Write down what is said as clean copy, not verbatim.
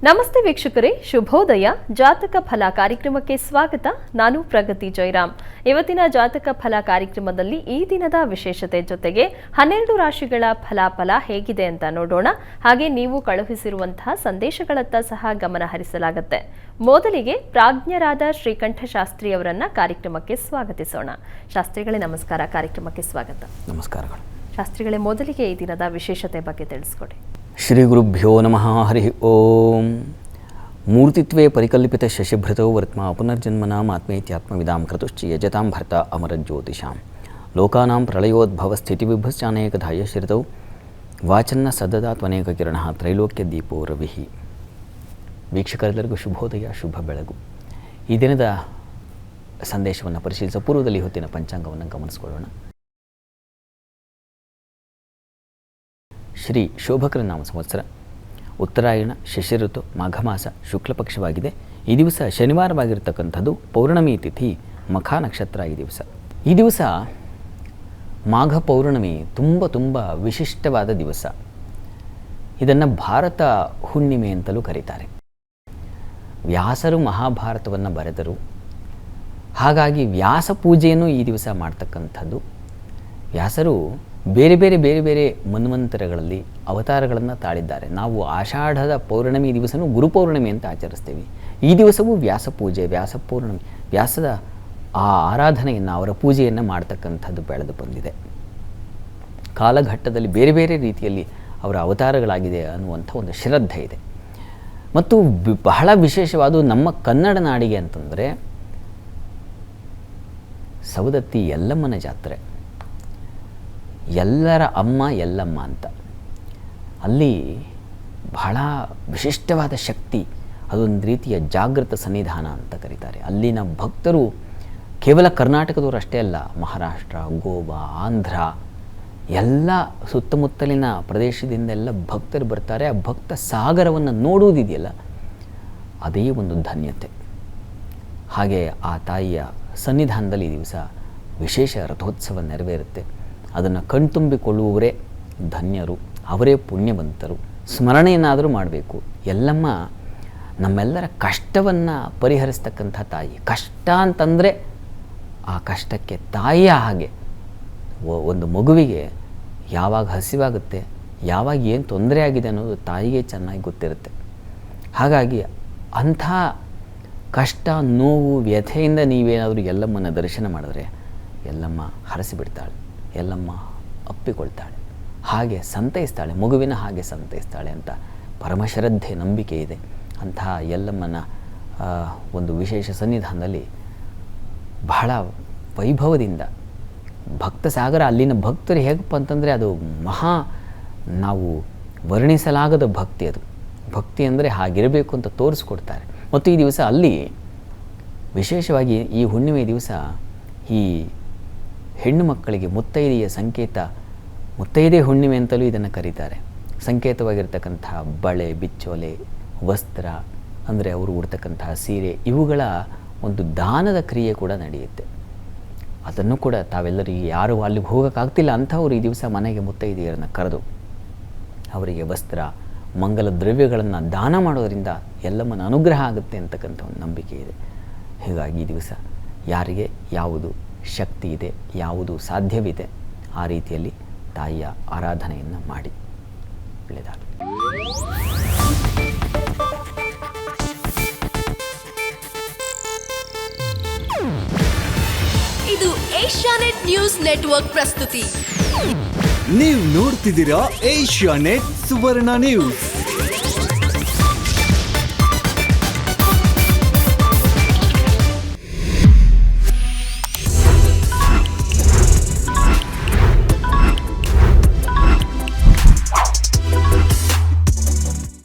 ನಮಸ್ತೆ ವೀಕ್ಷಕರೇ, ಶುಭೋದಯ. ಜಾತಕ ಫಲ ಕಾರ್ಯಕ್ರಮಕ್ಕೆ ಸ್ವಾಗತ. ನಾನು ಪ್ರಗತಿ ಜಯರಾಮ್. ಇವತ್ತಿನ ಜಾತಕ ಫಲ ಕಾರ್ಯಕ್ರಮದಲ್ಲಿ ಈ ದಿನದ ವಿಶೇಷತೆ ಜೊತೆಗೆ 12 ರಾಶಿಗಳ ಫಲಾಫಲ ಹೇಗಿದೆ ಅಂತ ನೋಡೋಣ. ಹಾಗೆ ನೀವು ಕಳುಹಿಸಿರುವಂತಹ ಸಂದೇಶಗಳತ್ತ ಸಹ ಗಮನ ಹರಿಸಲಾಗುತ್ತೆ. ಮೊದಲಿಗೆ ಪ್ರಾಜ್ಞರಾದ ಶ್ರೀಕಂಠ ಶಾಸ್ತ್ರಿ ಅವರನ್ನ ಕಾರ್ಯಕ್ರಮಕ್ಕೆ ಸ್ವಾಗತಿಸೋಣ. ಶಾಸ್ತ್ರಿಗಳೇ ನಮಸ್ಕಾರ, ಕಾರ್ಯಕ್ರಮಕ್ಕೆ ಸ್ವಾಗತ. ನಮಸ್ಕಾರಗಳು. ಶಾಸ್ತ್ರಿಗಳೇ, ಮೊದಲಿಗೆ ಈ ದಿನದ ವಿಶೇಷತೆ ಬಗ್ಗೆ ತಿಳಿಸ್ಕೊಡಿ. ಶ್ರೀ ಗುರುಭ್ಯೋ ನಮಃ. ಹರಿ ಓಂ. ಮೂರ್ತಿತ್ವೇ ಪರಿಕಲ್ಪಿತ ಶಶಿಭೃತೌ ವರ್ತ್ಮ ಪುನರ್ಜನ್ಮನಾಂ ಆತ್ಮೇತ್ಯಾತ್ಮವಿದಾಂ ಕ್ರತುಶ್ಚ ಯಜತಾಂ ಭರ್ತ ಅಮರಜ್ಯೋತಿಷಾಂ ಲೋಕಾನಾಂ ಪ್ರಳಯೋದ್ಭವ ಸ್ಥಿತಿವಿಭಶ್ಚಾನೇಕಧಾಯ ಶ್ರಿತೌ ವಾಚನ್ನ ಸದದಾತ್ವನೇಕ ಕಿರಣ ತ್ರೈಲೋಕ್ಯ ದೀಪೋ ರವಿಃ. ವೀಕ್ಷಕರೆಲ್ಲರಿಗೂ ಶುಭೋದಯ, ಶುಭ ಬೆಳಗು. ಈ ದಿನದ ಸಂದೇಶವನ್ನು ಪರಿಶೀಲಿಸುವ ಪೂರ್ವದಲ್ಲಿ ಹೊತ್ತಿನ ಪಂಚಾಂಗವನ್ನು ಗಮನಿಸಿಕೊಳ್ಳೋಣ. ಶ್ರೀ ಶೋಭಕರ ನಾಮ ಸಂವತ್ಸರ, ಉತ್ತರಾಯಣ, ಶಶಿಋತು, ಮಾಘ ಮಾಸ, ಶುಕ್ಲಪಕ್ಷವಾಗಿದೆ. ಈ ದಿವಸ ಶನಿವಾರವಾಗಿರ್ತಕ್ಕಂಥದ್ದು. ಪೌರ್ಣಮಿ ತಿಥಿ, ಮಖ ನಕ್ಷತ್ರ. ಈ ದಿವಸ ಮಾಘ ಪೌರ್ಣಮಿ ತುಂಬ ವಿಶಿಷ್ಟವಾದ ದಿವಸ. ಇದನ್ನು ಭಾರತ ಹುಣ್ಣಿಮೆ ಅಂತಲೂ ಕರೀತಾರೆ. ವ್ಯಾಸರು ಮಹಾಭಾರತವನ್ನು ಬರೆದರು. ಹಾಗಾಗಿ ವ್ಯಾಸ ಪೂಜೆಯನ್ನು ಈ ದಿವಸ ಮಾಡ್ತಕ್ಕಂಥದ್ದು. ವ್ಯಾಸರು ಬೇರೆ ಬೇರೆ ಮನ್ವಂತರಗಳಲ್ಲಿ ಅವತಾರಗಳನ್ನು ತಾಳಿದ್ದಾರೆ. ನಾವು ಆಷಾಢದ ಪೌರ್ಣಮಿ ದಿವಸನೂ ಗುರುಪೌರ್ಣಮಿ ಅಂತ ಆಚರಿಸ್ತೇವೆ. ಈ ದಿವಸವೂ ವ್ಯಾಸ ಪೂಜೆ, ವ್ಯಾಸ ಪೌರ್ಣಮಿ, ವ್ಯಾಸದ ಆ ಆರಾಧನೆಯನ್ನು, ಅವರ ಪೂಜೆಯನ್ನು ಮಾಡ್ತಕ್ಕಂಥದ್ದು ಬೆಳೆದು ಬಂದಿದೆ. ಕಾಲಘಟ್ಟದಲ್ಲಿ ಬೇರೆ ರೀತಿಯಲ್ಲಿ ಅವರ ಅವತಾರಗಳಾಗಿದೆ ಅನ್ನುವಂಥ ಒಂದು ಶ್ರದ್ಧೆ ಇದೆ. ಮತ್ತು ಬಹಳ ವಿಶೇಷವಾದ ನಮ್ಮ ಕನ್ನಡ ನಾಡಿಗೆ ಅಂತಂದರೆ ಸವದತ್ತಿ ಯಲ್ಲಮ್ಮನ ಜಾತ್ರೆ. ಎಲ್ಲರ ಅಮ್ಮ ಯಲ್ಲಮ್ಮ ಅಂತ. ಅಲ್ಲಿ ಬಹಳ ವಿಶಿಷ್ಟವಾದ ಶಕ್ತಿ, ಅದೊಂದು ರೀತಿಯ ಜಾಗೃತ ಸನ್ನಿಧಾನ ಅಂತ ಕರೀತಾರೆ. ಅಲ್ಲಿನ ಭಕ್ತರು ಕೇವಲ ಕರ್ನಾಟಕದವರು ಅಷ್ಟೇ ಅಲ್ಲ, ಮಹಾರಾಷ್ಟ್ರ, ಗೋವಾ, ಆಂಧ್ರ ಎಲ್ಲ ಸುತ್ತಮುತ್ತಲಿನ ಪ್ರದೇಶದಿಂದ ಎಲ್ಲ ಭಕ್ತರು ಬರ್ತಾರೆ. ಆ ಭಕ್ತ ಸಾಗರವನ್ನು ನೋಡುವುದಿದೆಯಲ್ಲ, ಅದೇ ಒಂದು ಧನ್ಯತೆ. ಹಾಗೆ ಆ ತಾಯಿಯ ಸನ್ನಿಧಾನದಲ್ಲಿ ಈ ದಿವಸ ವಿಶೇಷ ರಥೋತ್ಸವ ನೆರವೇರುತ್ತೆ. ಅದನ್ನು ಕಣ್ತುಂಬಿಕೊಳ್ಳುವವರೇ ಧನ್ಯರು, ಅವರೇ ಪುಣ್ಯವಂತರು. ಸ್ಮರಣೆಯನ್ನಾದರೂ ಮಾಡಬೇಕು. ಯಲ್ಲಮ್ಮ ನಮ್ಮೆಲ್ಲರ ಕಷ್ಟವನ್ನು ಪರಿಹರಿಸ್ತಕ್ಕಂಥ ತಾಯಿ. ಕಷ್ಟ ಅಂತಂದರೆ ಆ ಕಷ್ಟಕ್ಕೆ ತಾಯಿಯ ಹಾಗೆ. ಒಂದು ಮಗುವಿಗೆ ಯಾವಾಗ ಹಸಿವಾಗುತ್ತೆ, ಯಾವಾಗ ಏನು ತೊಂದರೆ ಆಗಿದೆ ಅನ್ನೋದು ತಾಯಿಗೆ ಚೆನ್ನಾಗಿ ಗೊತ್ತಿರುತ್ತೆ. ಹಾಗಾಗಿ ಅಂಥ ಕಷ್ಟ, ನೋವು, ವ್ಯಥೆಯಿಂದ ನೀವೇನಾದರೂ ಯಲ್ಲಮ್ಮನ ದರ್ಶನ ಮಾಡಿದ್ರೆ ಯಲ್ಲಮ್ಮ ಹರಸಿಬಿಡ್ತಾಳೆ, ಯಲ್ಲಮ್ಮ ಅಪ್ಪಿಕೊಳ್ತಾಳೆ, ಹಾಗೆ ಸಂತೈಸ್ತಾಳೆ, ಮಗುವಿನ ಹಾಗೆ ಸಂತೈಸ್ತಾಳೆ ಅಂತ ಪರಮಶ್ರದ್ಧೆ, ನಂಬಿಕೆ ಇದೆ. ಅಂತಹ ಯಲ್ಲಮ್ಮನ ಒಂದು ವಿಶೇಷ ಸನ್ನಿಧಾನದಲ್ಲಿ ಬಹಳ ವೈಭವದಿಂದ ಭಕ್ತ ಸಾಗರ. ಅಲ್ಲಿನ ಭಕ್ತರು ಹೇಗಪ್ಪ ಅಂತಂದರೆ ಅದು ನಾವು ವರ್ಣಿಸಲಾಗದ ಭಕ್ತಿ. ಅದು ಭಕ್ತಿ ಅಂದರೆ ಹಾಗಿರಬೇಕು ಅಂತ ತೋರಿಸ್ಕೊಡ್ತಾರೆ. ಮತ್ತು ಈ ದಿವಸ ಅಲ್ಲಿ ವಿಶೇಷವಾಗಿ ಈ ಹುಣ್ಣಿಮೆ ದಿವಸ ಈ ಹೆಣ್ಣು ಮಕ್ಕಳಿಗೆ ಮುತ್ತೈದೆಯ ಸಂಕೇತ, ಮುತ್ತೈದೆ ಹುಣ್ಣಿಮೆ ಅಂತಲೂ ಇದನ್ನು ಕರೀತಾರೆ. ಸಂಕೇತವಾಗಿರ್ತಕ್ಕಂತಹ ಬಳೆ, ಬಿಚ್ಚೋಲೆ, ವಸ್ತ್ರ, ಅಂದರೆ ಅವರು ಉಡ್ತಕ್ಕಂತಹ ಸೀರೆ, ಇವುಗಳ ಒಂದು ದಾನದ ಕ್ರಿಯೆ ಕೂಡ ನಡೆಯುತ್ತೆ. ಅದನ್ನು ಕೂಡ ತಾವೆಲ್ಲರಿಗೆ, ಯಾರು ಅಲ್ಲಿಗೆ ಹೋಗೋಕ್ಕಾಗ್ತಿಲ್ಲ ಅಂಥವ್ರು ಈ ದಿವಸ ಮನೆಗೆ ಮುತ್ತೈದೆಯರನ್ನು ಕರೆದು ಅವರಿಗೆ ವಸ್ತ್ರ, ಮಂಗಲ ದ್ರವ್ಯಗಳನ್ನು ದಾನ ಮಾಡೋದರಿಂದ ಯಲ್ಲಮ್ಮನ ಅನುಗ್ರಹ ಆಗುತ್ತೆ ಅಂತಕ್ಕಂಥ ಒಂದು ನಂಬಿಕೆ ಇದೆ. ಹೀಗಾಗಿ ಈ ದಿವಸ ಯಾರಿಗೆ ಯಾವುದು ಶಕ್ತಿ ಇದೆ, ಯಾವುದು ಸಾಧ್ಯವಿದೆ, ಆ ರೀತಿಯಲ್ಲಿ ತಾಯಿಯ ಆರಾಧನೆಯನ್ನು ಮಾಡಿ. ಒಳ್ಳೆಯದಾಗಲಿ. ಇದು ಏಷ್ಯಾನೆಟ್ ನ್ಯೂಸ್ ನೆಟ್ವರ್ಕ್ ಪ್ರಸ್ತುತಿ. ನೀವು ನೋಡ್ತಿದ್ದೀರಾ ಏಷ್ಯಾನೆಟ್ ಸುವರ್ಣ ನ್ಯೂಸ್.